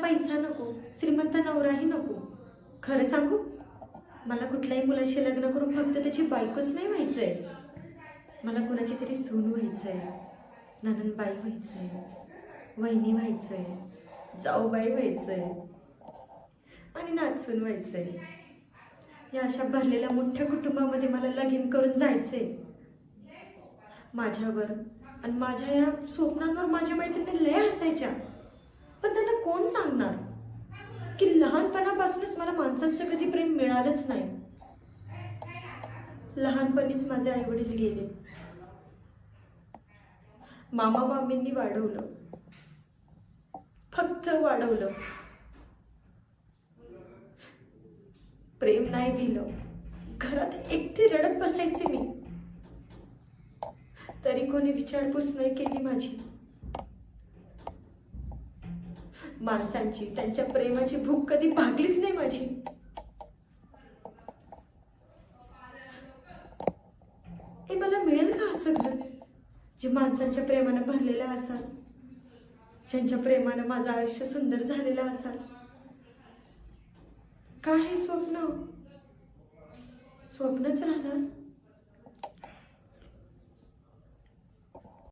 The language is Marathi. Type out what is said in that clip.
पैसा नको, श्रीमंत नवराही नको. खरं सांगू, मला कुठल्याही मुलाशी लग्न करून फक्त त्याची बायकोच नाही व्हायचंय. मला कुणाची तरी सून व्हायचंय, ननंदबाई व्हायचंय, वहिनी व्हायचंय, जाऊबाई व्हायचंय आणि नाचून व्हायचंय. या अशा भरलेल्या मोठ्या कुटुंबामध्ये मला लगीन करून जायचंय. माझ्यावर आणि माझ्या या स्वप्नांवर माझ्या मैत्रिणी लय हसायच्या, पण त्यांना कोण सांगणार की लहानपणापासूनच मला माणसांचं कधी प्रेम मिळालंच नाही. लहानपणीच माझे आई वडील गेले. मामा मामींनी वाढवलं, फक्त वाढवलं, प्रेम नाही दिलं. घरात एकटी रडत बसायचे मी, तरी कोणी विचारपूस नाही केली माझी. माणसांची, त्यांच्या प्रेमाची भूक कधी भागलीच नाही माझी. हे मला मिळेल का असं घर, जे माणसांच्या प्रेमानं भरलेलं असाल, ज्यांच्या प्रेमानं माझं आयुष्य सुंदर झालेलं असाल? काय हे स्वप्न स्वप्नच राहणार?